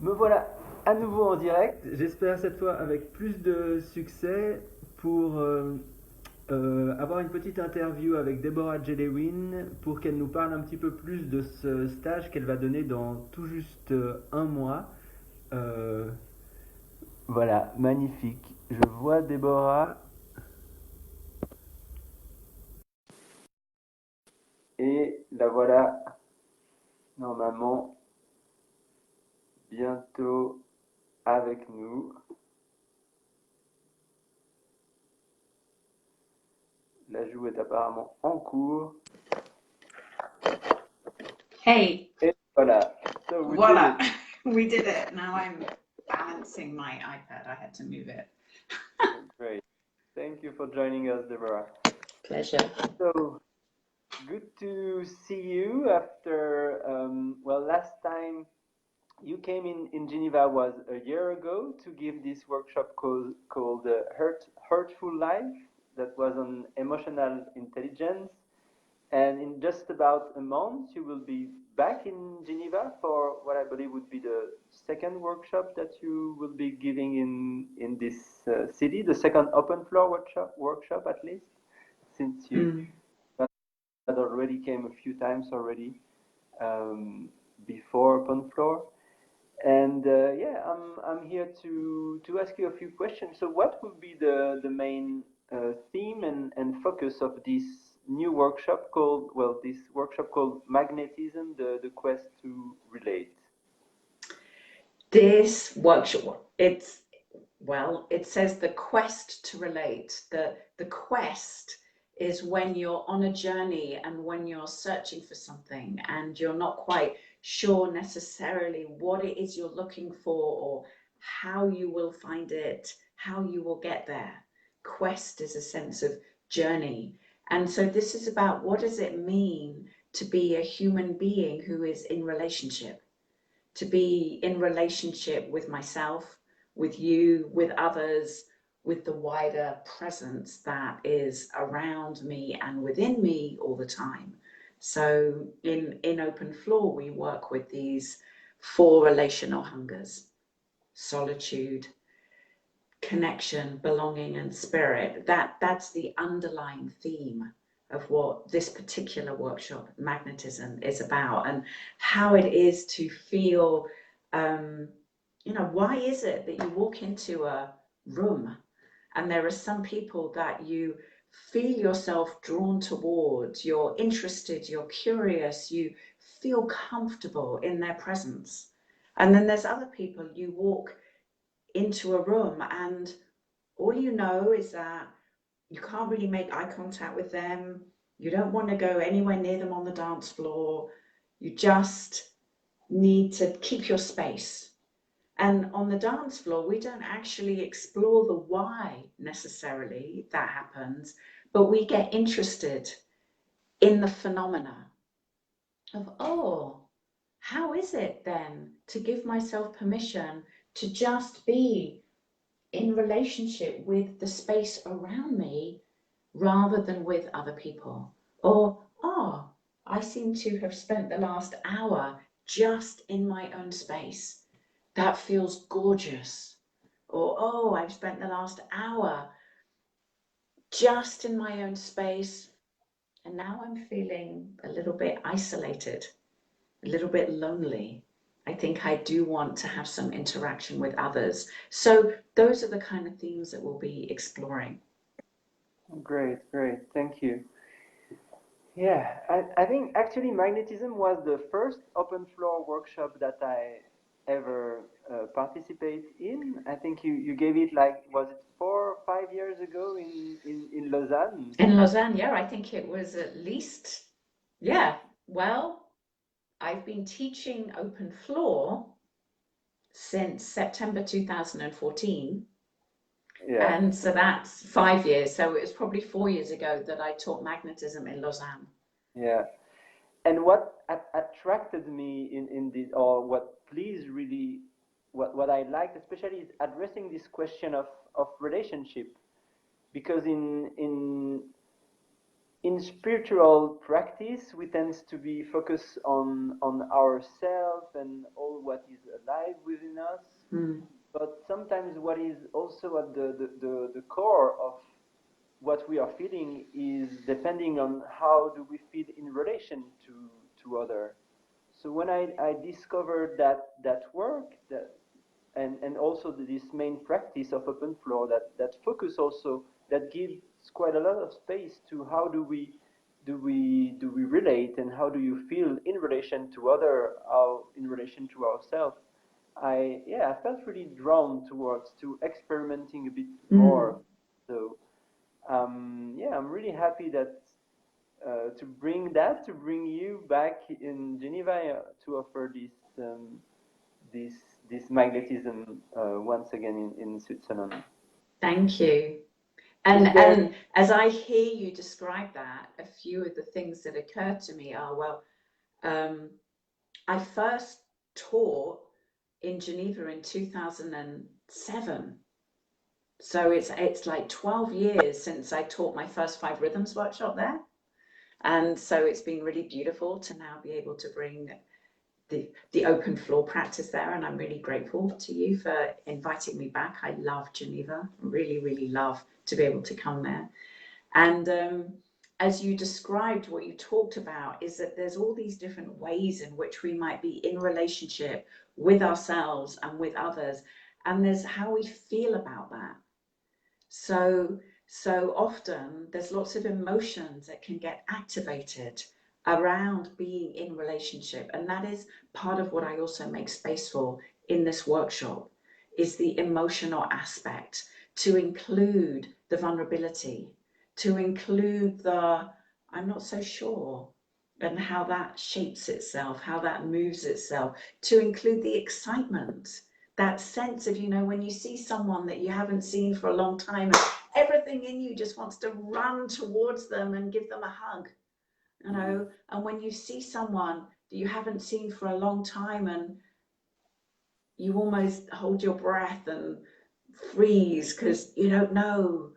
Me voilà à nouveau en direct, j'espère cette fois avec plus de succès pour avoir une petite interview avec Deborah Jelewin pour qu'elle nous parle un petit peu plus de ce stage qu'elle va donner dans tout juste un mois. Euh, voilà, magnifique. Je vois Deborah et la voilà normalement bientôt avec nous. L'ajout est apparemment en cours. Hey, Et voilà. So we did voila, it. we did it. Now I'm balancing my iPad. I had to move it. Great. Thank you for joining us, Deborah. Pleasure. So good to see you after, well, last time you came in Geneva was a year ago to give this workshop called Hurtful Life that was on emotional intelligence. And in just about a month, you will be back in Geneva for what I believe would be the second workshop that you will be giving in this city, the second open floor workshop at least, since you had already came a few times already before open floor. And yeah, I'm here to ask you a few questions. So, what would be the main theme and focus of this new workshop called, well, this workshop called Magnetism, the quest to relate? This workshop, it says the quest to relate. The quest is when you're on a journey and when you're searching for something and you're not quite sure necessarily what it is you're looking for or how you will find it, how you will get there. Quest is a sense of journey. And so this is about what does it mean to be a human being who is in relationship, to be in relationship with myself, with you, with others, with the wider presence that is around me and within me all the time. So in Open Floor, we work with these 4 relational hungers: solitude, connection, belonging, and spirit. That's the underlying theme of what this particular workshop, Magnetism, is about, and how it is to feel, why is it that you walk into a room and there are some people that you feel yourself drawn towards, you're interested, you're curious, you feel comfortable in their presence. And then there's other people you walk into a room and all you know is that you can't really make eye contact with them. You don't want to go anywhere near them on the dance floor. You just need to keep your space. And on the dance floor, we don't actually explore the why necessarily that happens, but we get interested in the phenomena of, oh, how is it then to give myself permission to just be in relationship with the space around me rather than with other people? Or, oh, I seem to have spent the last hour just in my own space. That feels gorgeous. Or, oh, I've spent the last hour just in my own space and now I'm feeling a little bit isolated, a little bit lonely. I think I do want to have some interaction with others. So those are the kind of themes that we'll be exploring. Great, great. Thank you. Yeah, I think actually magnetism was the first open floor workshop that I ever participate in. I think you gave it like, was it 4 or 5 years ago in Lausanne? In Lausanne, yeah, I think it was at least, yeah, well, I've been teaching open floor since September 2014. Yeah. And so that's 5 years. So it was probably 4 years ago that I taught magnetism in Lausanne. Yeah. And what attracted me in this, or what pleased really, what I liked especially is addressing this question of relationship, because in spiritual practice we tend to be focused on ourselves and all what is alive within us. Mm. But sometimes what is also at the core of what we are feeling is depending on how do we feel in relation to other. So when I discovered that work, and also this main practice of open floor, that focus also, that gives quite a lot of space to how do we relate, and how do you feel in relation to other, how in relation to ourselves. I felt really drawn towards to experimenting a bit more. So I'm really happy that to bring you back in Geneva, to offer this this magnetism once again in Switzerland. Thank you. Is there? And as I hear you describe that, a few of the things that occur to me are, well, I first taught in Geneva in 2007. So it's like 12 years since I taught my first 5 rhythms workshop there. And so it's been really beautiful to now be able to bring the open floor practice there, and I'm really grateful to you for inviting me back. I love Geneva, really, really love to be able to come there. And as you described, what you talked about is that there's all these different ways in which we might be in relationship with ourselves and with others, and there's how we feel about that. So often there's lots of emotions that can get activated around being in relationship, and that is part of what I also make space for in this workshop, is the emotional aspect, to include the vulnerability, to include the I'm not so sure, and how that shapes itself, how that moves itself, to include the excitement, that sense of, when you see someone that you haven't seen for a long time, everything in you just wants to run towards them and give them a hug, and when you see someone that you haven't seen for a long time, and you almost hold your breath and freeze because you don't know,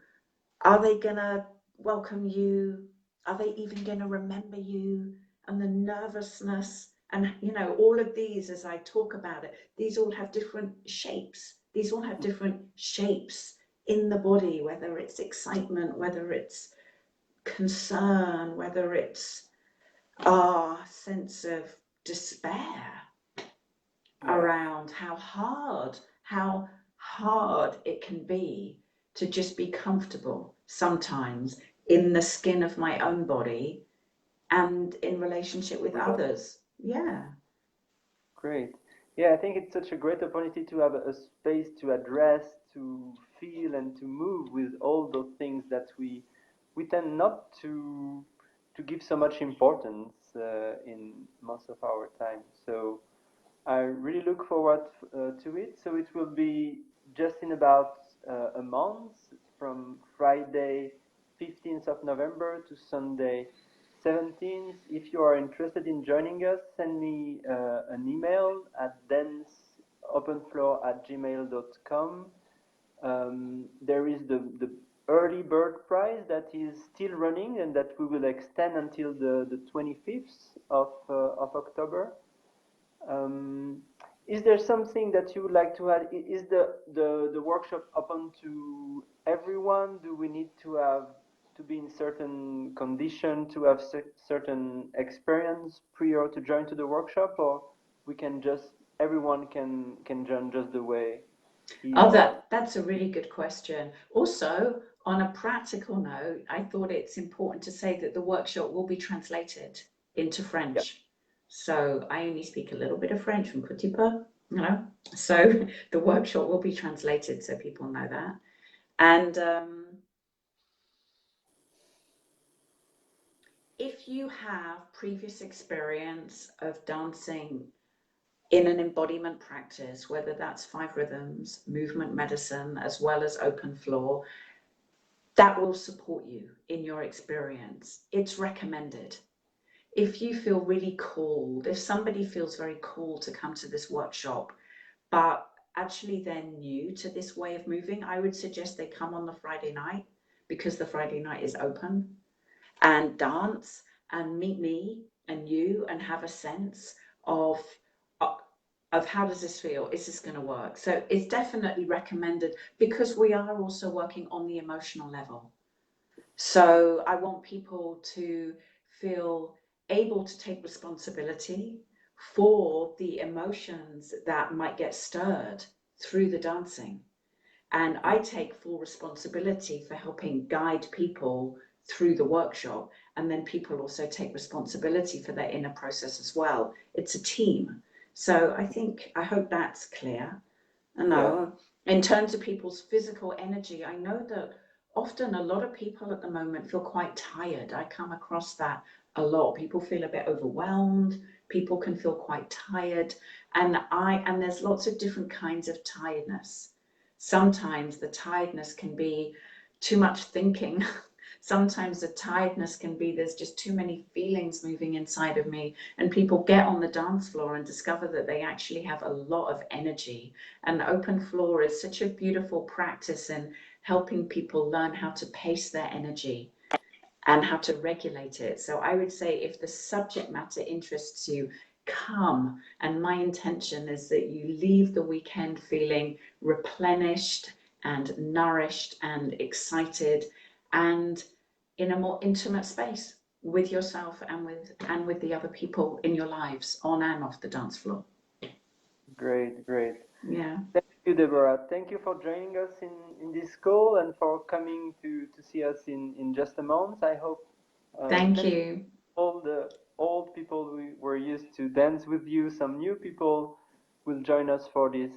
are they gonna welcome you? Are they even gonna remember you? And the nervousness, and all of these, as I talk about it, these all have different shapes. These all have different shapes in the body, whether it's excitement, whether it's concern, whether it's a sense of despair around how hard it can be to just be comfortable sometimes in the skin of my own body and in relationship with others. Yeah. Great. Yeah, I think it's such a great opportunity to have a space to address, to feel, and to move with all those things that we tend not to give so much importance in most of our time. So I really look forward to it. So it will be just in about a month, from Friday 15th of November to Sunday 17th. If you are interested in joining us, send me an email at denseopenfloor@gmail.com. There is the early bird prize that is still running, and that we will extend until the 25th of October. Is there something that you would like to add? Is the workshop open to everyone? Do we need to be in certain condition, to have certain experience prior to join to the workshop, or we can just everyone can join just the way he Oh, or that's a really good question. Also, on a practical note, I thought it's important to say that the workshop will be translated into yeah. French. So I only speak a little bit of French, from petit peu, So the workshop will be translated, so people know that. And if you have previous experience of dancing in an embodiment practice, whether that's 5 rhythms, movement medicine, as well as open floor, that will support you in your experience. It's recommended. If you feel really called, if somebody feels very called to come to this workshop, but actually they're new to this way of moving, I would suggest they come on the Friday night, because the Friday night is open, and dance and meet me and you, and have a sense of of how does this feel? Is this going to work? So it's definitely recommended because we are also working on the emotional level. So I want people to feel able to take responsibility for the emotions that might get stirred through the dancing. And I take full responsibility for helping guide people through the workshop. And then people also take responsibility for their inner process as well. It's a team. So I hope that's clear. No, in terms of people's physical energy, I know that often a lot of people at the moment feel quite tired. I come across that a lot. People feel a bit overwhelmed. People can feel quite tired. And there's lots of different kinds of tiredness. Sometimes the tiredness can be too much thinking. Sometimes the tiredness can be there's just too many feelings moving inside of me, and people get on the dance floor and discover that they actually have a lot of energy. And the open floor is such a beautiful practice in helping people learn how to pace their energy and how to regulate it. So I would say if the subject matter interests you, come. And my intention is that you leave the weekend feeling replenished and nourished and excited and in a more intimate space with yourself and with the other people in your lives, on and off the dance floor. Great, great. Yeah. Thank you, Deborah. Thank you for joining us in this call and for coming to see us in just a month. I hope Thank you. all the old people who were used to dance with you, some new people will join us for this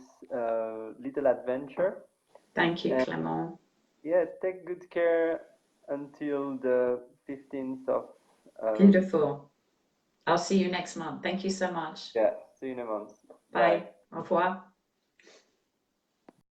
little adventure. Thank you, Clément. Yeah, take good care until the 15th of... Beautiful. I'll see you next month. Thank you so much. Yeah, see you in a month. Bye. Au revoir.